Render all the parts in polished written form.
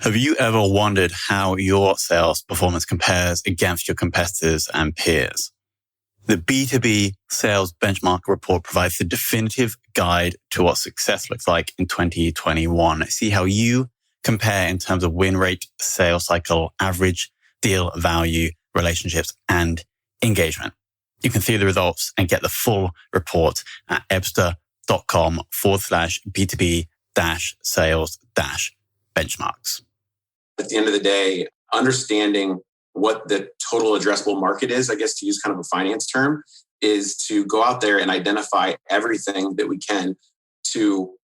Have you ever wondered how your sales performance compares against your competitors and peers? The B2B Sales Benchmark Report provides the definitive guide to what success looks like in 2021. See how you compare in terms of win rate, sales cycle, average deal value, relationships, and engagement. You can see the results and get the full report at ebster.com/B2B-sales-benchmarks. At the end of the day, understanding what the total addressable market is, I guess to use kind of a finance term, is to go out there and identify everything that we can to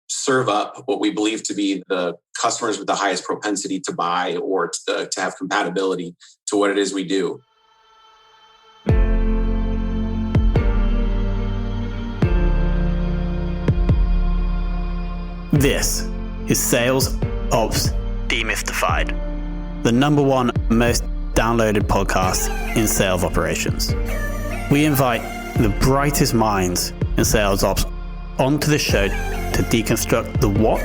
serve up what we believe to be the customers with the highest propensity to buy or to have compatibility to what it is we do. This is Sales Ops Demystified, the number one most downloaded podcast in sales operations. We invite the brightest minds in sales ops onto the show to deconstruct the what,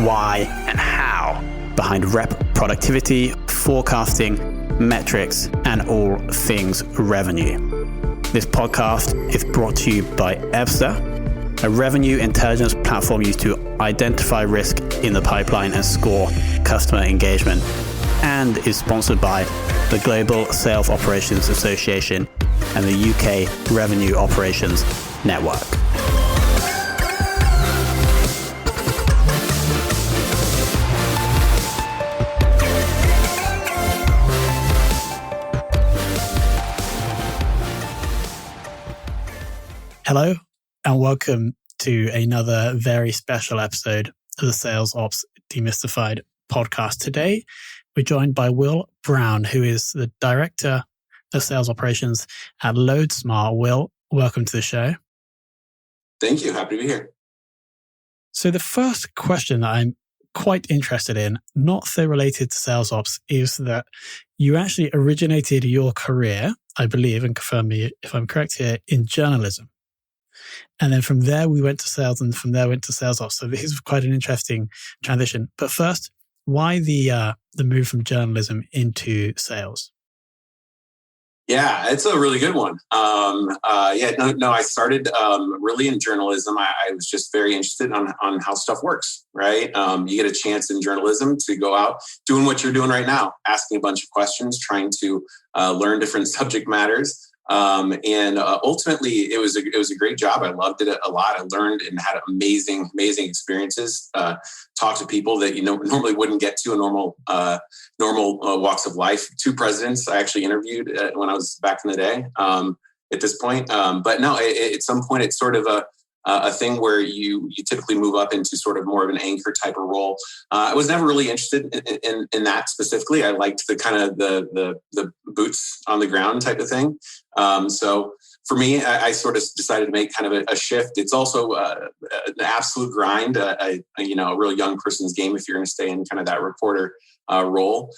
why, and how behind rep productivity, forecasting, metrics, and all things revenue. This podcast is brought to you by Ebster, a revenue intelligence platform used to identify risk in the pipeline and score customer engagement, and is sponsored by the Global Sales Operations Association and the UK Revenue Operations Network. Hello, and welcome to another very special episode of the Sales Ops Demystified podcast. Today, we're joined by Will Brown, who is the Director of Sales Operations at Loadsmart. Will, welcome to the show. Thank you. Happy to be here. So the first question that I'm quite interested in, not so related to sales ops, is that you actually originated your career, I believe, and confirm me if I'm correct here, in journalism. And then from there, we went to sales, and from there went to sales ops. So this is quite an interesting transition. But first, why the move from journalism into sales? Yeah, it's a really good one. I started really in journalism. I was just very interested on how stuff works, right? You get a chance in journalism to go out doing what you're doing right now, asking a bunch of questions, trying to learn different subject matters. Ultimately, it was a great job. I loved it a lot. I learned and had amazing experiences. Talked to people that normally wouldn't get to in normal walks of life. 2 presidents I actually interviewed when I was back in the day. At this point, but no, at some point it's sort of a thing where you typically move up into sort of more of an anchor type of role. I was never really interested in that specifically. I liked the kind of the boots on the ground type of thing. So for me, I sort of decided to make kind of a shift. It's also an absolute grind, a real young person's game if you're going to stay in kind of that reporter role.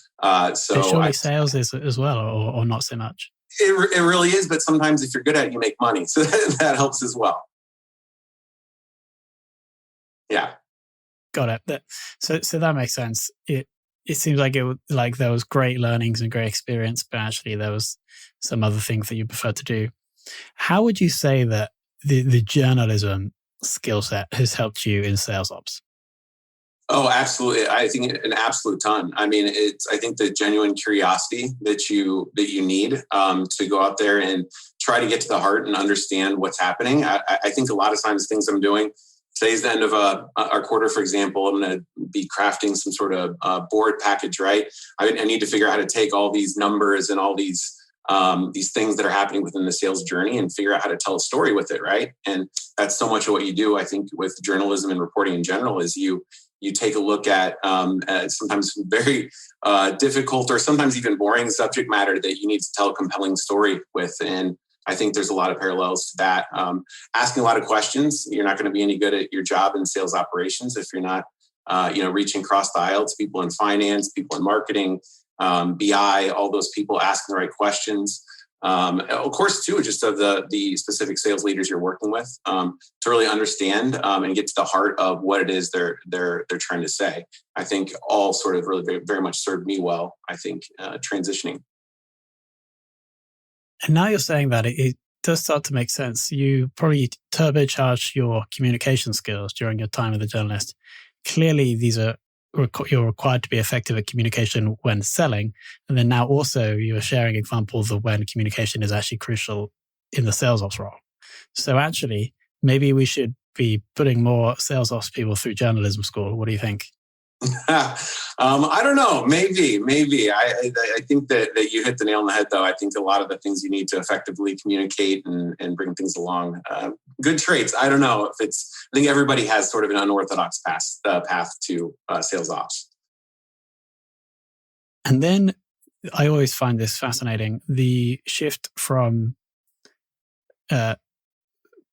So surely sales is as well, or not so much. It really is, but sometimes if you're good at it, you make money, so that helps as well. Yeah, got it. So that makes sense. It seems like there was great learnings and great experience, but actually there was some other things that you prefer to do. How would you say that the journalism skill set has helped you in sales ops? Oh, absolutely. I think an absolute ton. I mean, I think the genuine curiosity that you need to go out there and try to get to the heart and understand what's happening. I think a lot of times things I'm doing, today's the end of our quarter, for example, I'm going to be crafting some sort of board package, right? I need to figure out how to take all these numbers and all these things that are happening within the sales journey and figure out how to tell a story with it, right? And that's so much of what you do, I think, with journalism and reporting in general, is you take a look at sometimes very difficult or sometimes even boring subject matter that you need to tell a compelling story with. And I think there's a lot of parallels to that. Asking a lot of questions, you're not going to be any good at your job in sales operations if you're not, reaching across the aisle to people in finance, people in marketing, BI, all those people asking the right questions. Of course, too, just of the specific sales leaders you're working with, to really understand and get to the heart of what it is they're trying to say. I think all sort of really very, very much served me well, I think, transitioning. And now you're saying that it does start to make sense. You probably turbocharged your communication skills during your time as a journalist. Clearly, these are you're required to be effective at communication when selling. And then now also you're sharing examples of when communication is actually crucial in the sales ops role. So actually, maybe we should be putting more sales ops people through journalism school. What do you think? I don't know. Maybe. I think that you hit the nail on the head, though. I think a lot of the things you need to effectively communicate and bring things along, good traits. I don't know if it's. I think everybody has sort of an unorthodox path to sales ops. And then I always find this fascinating: the shift from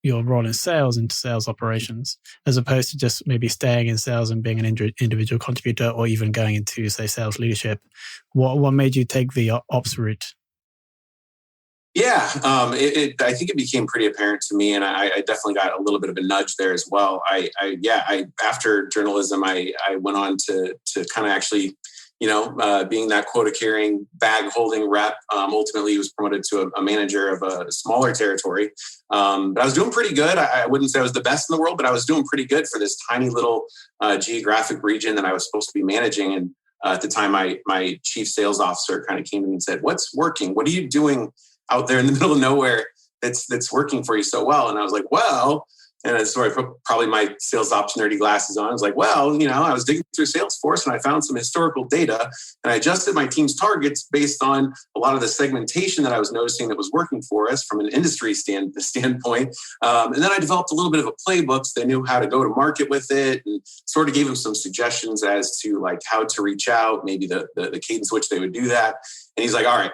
your role in sales into sales operations, as opposed to just maybe staying in sales and being an individual contributor, or even going into, say, sales leadership. What made you take the ops route? Yeah, I think it became pretty apparent to me, and I definitely got a little bit of a nudge there as well. I after journalism, I went on to kind of actually, being that quota-carrying, bag-holding rep, ultimately was promoted to a manager of a smaller territory. But I was doing pretty good. I wouldn't say I was the best in the world, but I was doing pretty good for this tiny little geographic region that I was supposed to be managing. And at the time, my chief sales officer kind of came to me and said, "What's working? What are you doing out there in the middle of nowhere that's working for you so well?" And I was like, "Well," and that's where I put probably my sales ops nerdy glasses on. I was like, "Well, I was digging through Salesforce and I found some historical data and I adjusted my team's targets based on a lot of the segmentation that I was noticing that was working for us from an industry standpoint. And then I developed a little bit of a playbook so they knew how to go to market with it, and sort of gave them some suggestions as to like how to reach out, maybe the cadence which they would do that." And he's like, all right.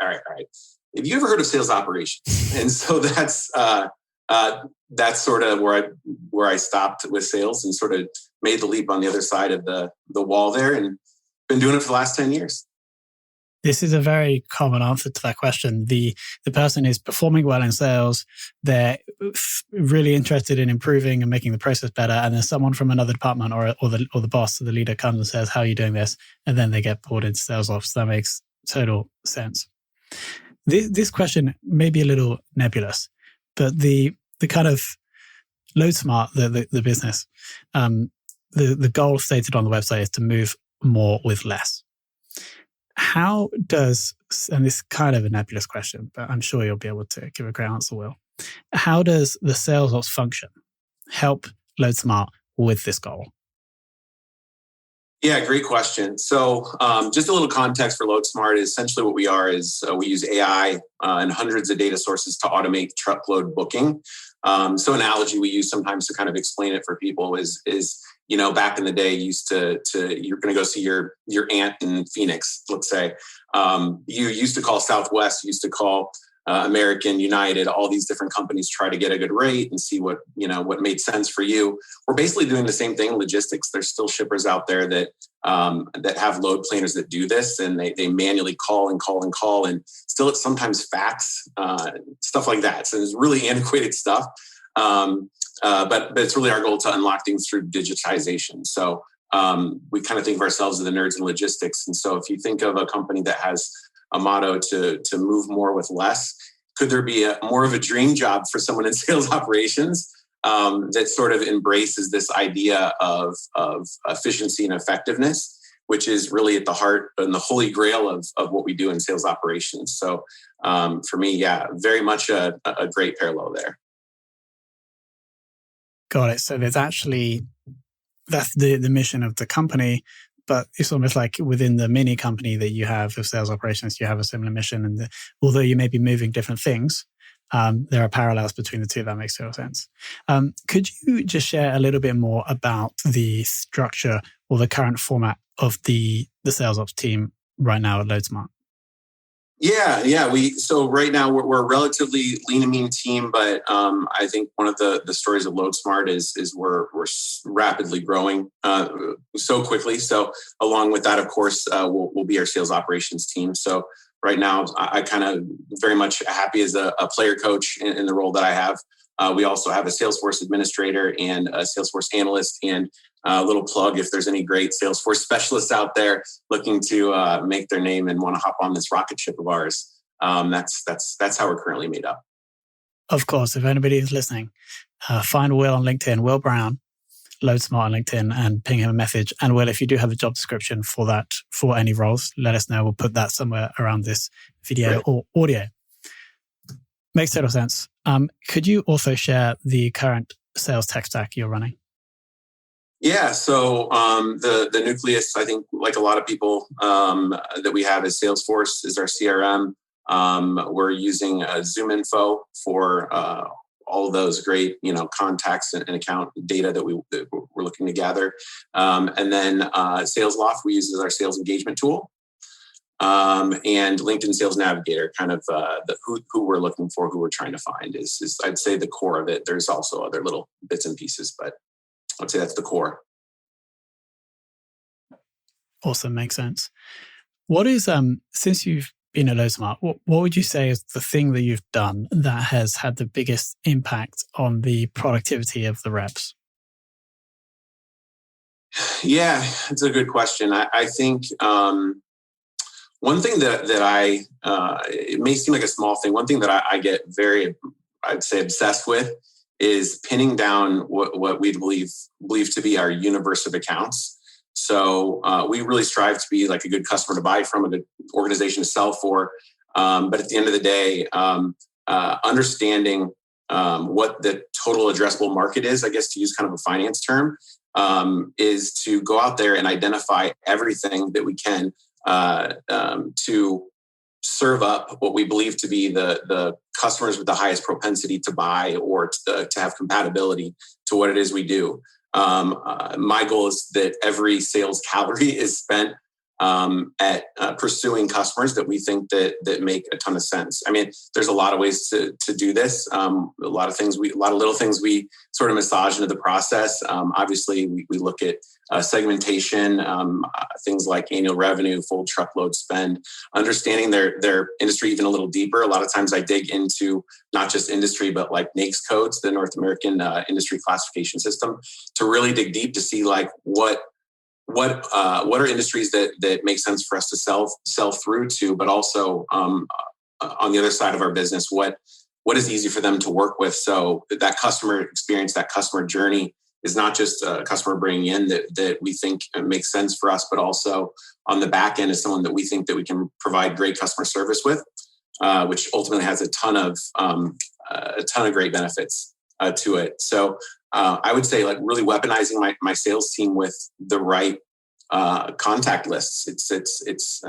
Have you ever heard of sales operations? And so that's sort of where I stopped with sales and sort of made the leap on the other side of the wall there, and been doing it for the last 10 years. This is a very common answer to that question. The person is performing well in sales. They're really interested in improving and making the process better. And then someone from another department or the boss or the leader comes and says, "How are you doing this?" And then they get pulled into sales ops. That makes total sense. This question may be a little nebulous, but the kind of Loadsmart, the business, the goal stated on the website is to move more with less. How does, and this is kind of a nebulous question, but I'm sure you'll be able to give a great answer, Will. How does the sales ops function help Loadsmart with this goal? Yeah, great question. So just a little context for Loadsmart is essentially what we are is we use AI and hundreds of data sources to automate truckload booking. So analogy we use sometimes to kind of explain it for people is back in the day, used to you're going to go see your aunt in Phoenix, let's say. You used to call Southwest, used to call American, United, all these different companies try to get a good rate and see what made sense for you. We're basically doing the same thing in logistics. There's still shippers out there that have load planners that do this, and they manually call, and still it's sometimes fax, stuff like that. So it's really antiquated stuff. But it's really our goal to unlock things through digitization. So we kind of think of ourselves as the nerds in logistics. And so if you think of a company that has a motto to move more with less, could there be more of a dream job for someone in sales operations that sort of embraces this idea of efficiency and effectiveness, which is really at the heart and the holy grail of what we do in sales operations. So for me, yeah, very much a great parallel there. Got it. So that's the mission of the company, but it's almost like within the mini company that you have of sales operations, you have a similar mission. And although you may be moving different things, there are parallels between the two. That makes total sense. Could you just share a little bit more about the structure or the current format of the sales ops team right now at Loadsmart? Yeah. So right now we're a relatively lean and mean team, but I think one of the stories of Loadsmart is we're rapidly growing so quickly. So along with that, of course, will be our sales operations team. So right now, I kind of very much happy as a player coach in the role that I have. We also have a Salesforce administrator and a Salesforce analyst, and a little plug if there's any great Salesforce specialists out there looking to make their name and want to hop on this rocket ship of ours. That's how we're currently made up. Of course, if anybody is listening, find Will on LinkedIn, Will Brown, Loadsmart on LinkedIn, and ping him a message. And Will, if you do have a job description for that, for any roles, let us know. We'll put that somewhere around this video or audio. Makes total sense. Could you also share the current sales tech stack you're running? Yeah, so the nucleus, I think, like a lot of people that we have is Salesforce is our CRM. We're using ZoomInfo for all of those great, contacts and account data that we're looking to gather. And then SalesLoft we use as our sales engagement tool. And LinkedIn Sales Navigator, kind of who we're looking for, who we're trying to find is I'd say the core of it. There's also other little bits and pieces, but I'd say that's the core. Awesome, makes sense. What is since you've been at Loadsmart, what would you say is the thing that you've done that has had the biggest impact on the productivity of the reps? Yeah, it's a good question. I think one thing that I it may seem like a small thing. One thing that I get very, I'd say, obsessed with is pinning down what we believe to be our universe of accounts. So we really strive to be like a good customer to buy from, a good organization to sell for. But at the end of the day, understanding what the total addressable market is, I guess to use kind of a finance term, is to go out there and identify everything that we can to serve up what we believe to be the customers with the highest propensity to buy or to have compatibility to what it is we do. My goal is that every sales calorie is spent at pursuing customers that we think that make a ton of sense. I mean, there's a lot of ways to do this. A lot of little things we sort of massage into the process. Obviously, we look at segmentation, things like annual revenue, full truckload spend, understanding their industry even a little deeper. A lot of times I dig into not just industry, but like NAICS codes, the North American Industry Classification System, to really dig deep to see like what are industries that make sense for us to sell through to, but also on the other side of our business, what is easy for them to work with, so that customer experience, that customer journey is not just a customer bringing in that we think makes sense for us, but also on the back end is someone that we think that we can provide great customer service with, which ultimately has a ton of great benefits to it. So I would say like really weaponizing my sales team with the right contact lists. It's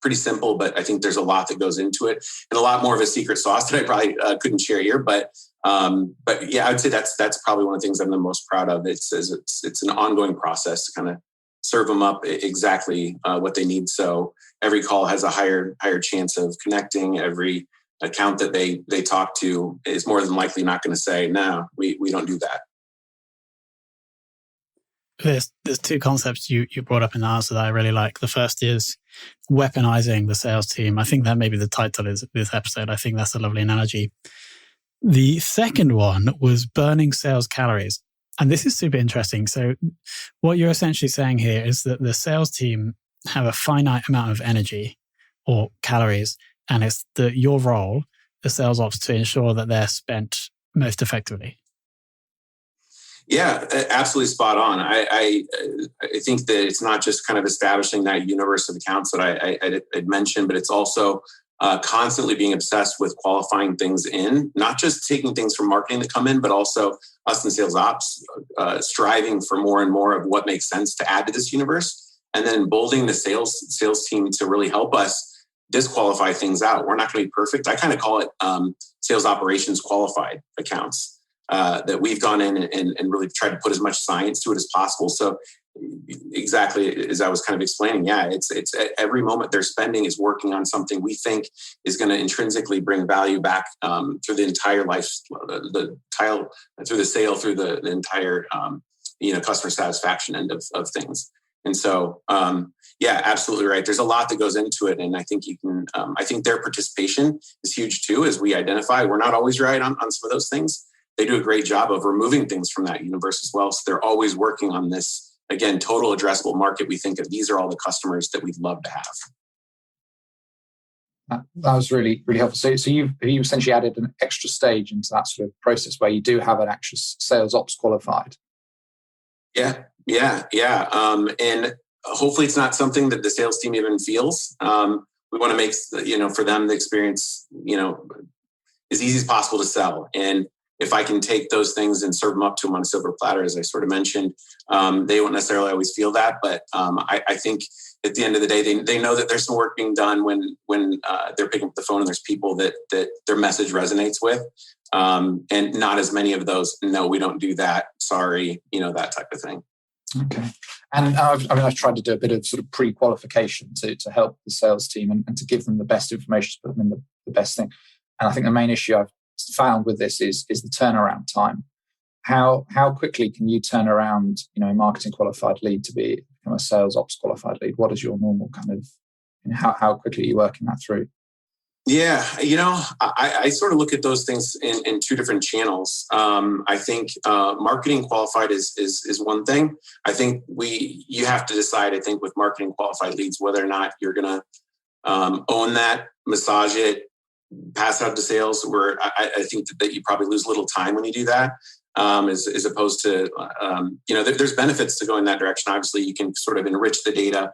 pretty simple, but I think there's a lot that goes into it, and a lot more of a secret sauce that I probably couldn't share here. But yeah, I would say that's probably one of the things I'm the most proud of. It's an ongoing process to kind of serve them up exactly what they need. So every call has a higher chance of connecting. Every account that they talk to is more than likely not going to say, no, we don't do that. There's two concepts you brought up in the answer that I really like. The first is weaponizing the sales team. I think that maybe the title is this episode. I think that's a lovely analogy. The second one was burning sales calories. And this is super interesting. So what you're essentially saying here is that the sales team have a finite amount of energy or calories, and it's your role, the sales ops, to ensure that they're spent most effectively. Yeah, absolutely spot on. I think that it's not just kind of establishing that universe of accounts that I'd mentioned, but it's also constantly being obsessed with qualifying things in, not just taking things from marketing that come in, but also us in sales ops, striving for more and more of what makes sense to add to this universe, and then building the sales team to really help us disqualify things out. We're not going to be perfect. I kind of call it sales operations qualified accounts. That we've gone in and really tried to put as much science to it as possible. So exactly as I was kind of explaining, yeah, it's at every moment they're spending is working on something we think is going to intrinsically bring value back through the entire life, through the sale, through the entire customer satisfaction end of things. And so, yeah, absolutely right. There's a lot that goes into it. And I think you can, I think their participation is huge too, as we identify. We're not always right on some of those things. They do a great job of removing things from that universe as well. So they're always working on this, again, total addressable market. We think of these are all the customers that we'd love to have. That was really, really helpful. So you essentially added an extra stage into that sort of process where you do have an actual sales ops qualified. Yeah. And hopefully it's not something that the sales team even feels. We want to make, for them, the experience, as easy as possible to sell. And if I can take those things and serve them up to them on a silver platter, as I sort of mentioned, they won't necessarily always feel that. But I think at the end of the day, they know that there's some work being done when they're picking up the phone and there's people that their message resonates with. And not as many of those, no, we don't do that. Sorry, that type of thing. Okay. And I've tried to do a bit of sort of pre-qualification to help the sales team and to give them the best information, to put them in the best thing. And I think the main issue I've found with this is the turnaround time. How quickly can you turn around, a marketing qualified lead to become a sales ops qualified lead? What is your normal kind of, how quickly are you working that through? Yeah, I sort of look at those things in two different channels. I think marketing qualified is one thing. I think you have to decide, I think, with marketing qualified leads, whether or not you're going to own that, massage it, pass it out to sales, where I think that you probably lose a little time when you do that, as opposed to, there's benefits to going that direction. Obviously, you can sort of enrich the data,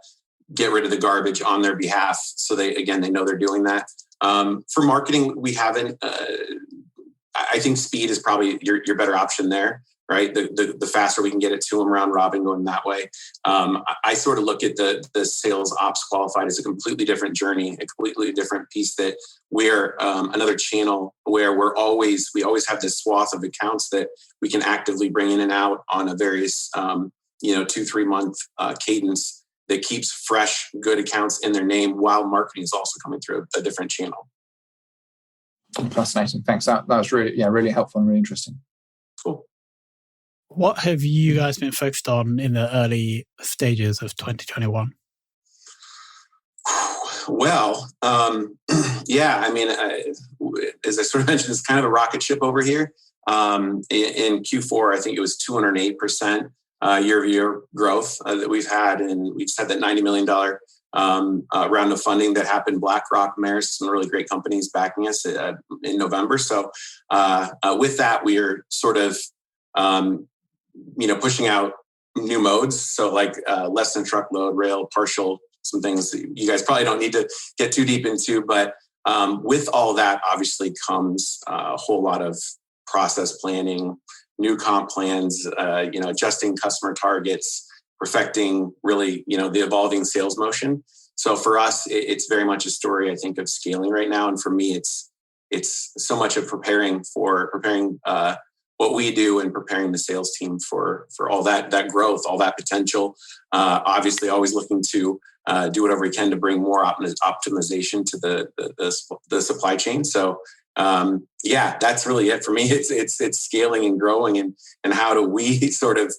get rid of the garbage on their behalf. So they know they're doing that. For marketing, we haven't, I think speed is probably your better option there, right? The faster we can get it to them, round robin, going that way. I sort of look at the sales ops qualified as a completely different journey, a completely different piece, that we're another channel where we always have this swath of accounts that we can actively bring in and out on a various, 2-3 month cadence that keeps fresh, good accounts in their name while marketing is also coming through a different channel. Fascinating. Thanks. That was really helpful and really interesting. Cool. What have you guys been focused on in the early stages of 2021? Well, as I sort of mentioned, it's kind of a rocket ship over here. In Q4, I think it was 208% year-over-year growth that we've had. And we just had that $90 million round of funding that happened. BlackRock, Maersk, some really great companies backing us in November. So with that, we are sort of, pushing out new modes. So like less than truckload, rail, partial, some things that you guys probably don't need to get too deep into. But with all that, obviously comes a whole lot of process planning, new comp plans, adjusting customer targets, perfecting really, the evolving sales motion. So for us, it's very much a story, I think, of scaling right now. And for me, it's so much of preparing what we do and preparing the sales team for all that growth, all that potential. Obviously, always looking to do whatever we can to bring more optimization to the supply chain. So that's really it for me. It's scaling and growing, and how do we sort of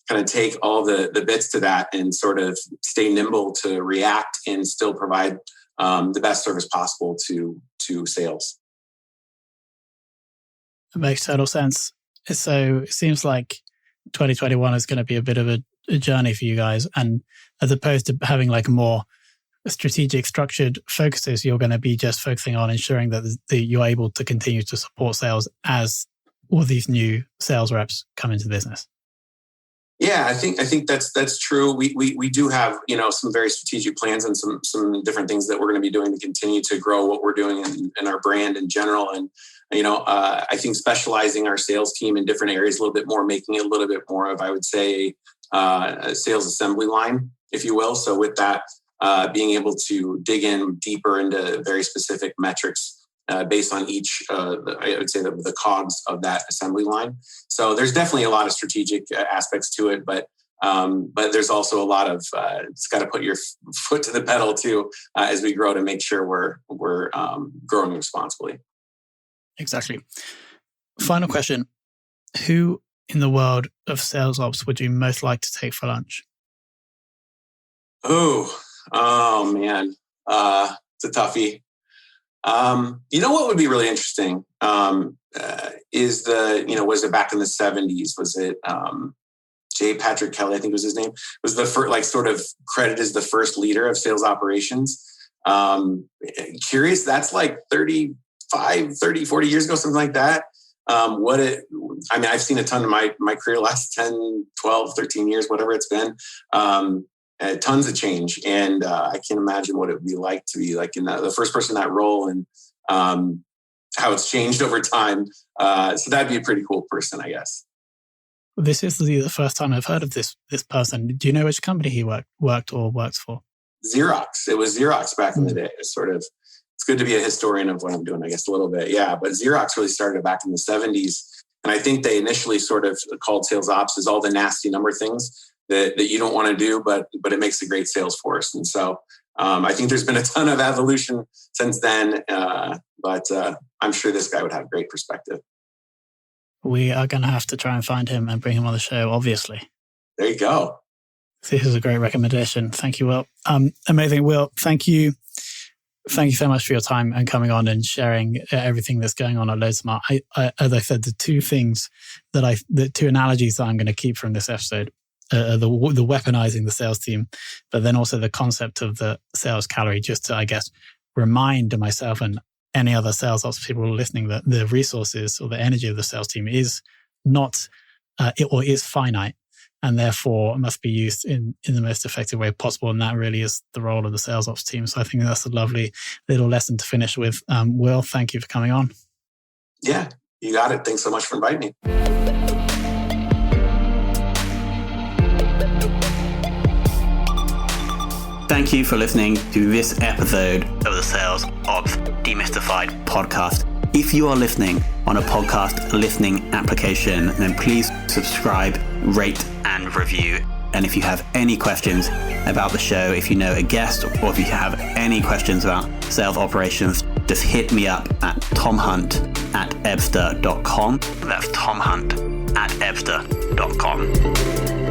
kind of take all the bits to that and sort of stay nimble to react and still provide the best service possible to sales. It makes total sense. So it seems like 2021 is going to be a bit of a journey for you guys, and as opposed to having like more strategic, structured focuses, you're going to be just focusing on ensuring that you're able to continue to support sales as all these new sales reps come into business. Yeah, I think that's true. We do have some very strategic plans and some different things that we're going to be doing to continue to grow what we're doing in our brand in general. And I think specializing our sales team in different areas a little bit more, making it a little bit more of, I would say, a sales assembly line, if you will. So with that, being able to dig in deeper into very specific metrics based on each, I would say, the cogs of that assembly line. So there's definitely a lot of strategic aspects to it, but there's also a lot of it's got to put your foot to the pedal too as we grow to make sure we're growing responsibly. Exactly. Final question: who in the world of sales ops would you most like to take for lunch? Oh man. It's a toughie. You know what would be really interesting is was it back in the 70s? Was it J. Patrick Kelly, I think was his name, was the first, sort of credited as the first leader of sales operations. Curious, that's 30, 40 years ago, something like that. I've seen a ton in my career, last 10, 12, 13 years, whatever it's been. Tons of change. And I can't imagine what it would be like to be in the first person in that role, and how it's changed over time. So that'd be a pretty cool person, I guess. This is the first time I've heard of this person. Do you know which company he worked or works for? Xerox. It was Xerox back in the day. It's good to be a historian of what I'm doing, I guess, a little bit. Yeah, but Xerox really started back in the 70s. And I think they initially sort of called sales ops as all the nasty number things that you don't want to do, but it makes a great sales force. And so I think there's been a ton of evolution since then. But I'm sure this guy would have great perspective. We are going to have to try and find him and bring him on the show, obviously. There you go. This is a great recommendation. Thank you, Will. Amazing. Will, thank you. Thank you so much for your time and coming on and sharing everything that's going on at Loadsmart. As I said, the two analogies that I'm going to keep from this episode are the weaponizing the sales team, but then also the concept of the sales calorie, just to, I guess, remind myself and any other sales ops people listening that the resources or the energy of the sales team is not is finite, and therefore must be used in the most effective way possible. And that really is the role of the sales ops team. So I think that's a lovely little lesson to finish with. Will, thank you for coming on. Yeah, you got it. Thanks so much for inviting me. Thank you for listening to this episode of the Sales Ops Demystified podcast. If you are listening on a podcast listening application, then please subscribe, rate, and review. And if you have any questions about the show, if you know a guest, or if you have any questions about sales operations, just hit me up at tomhunt@ebster.com. That's tomhunt@ebster.com.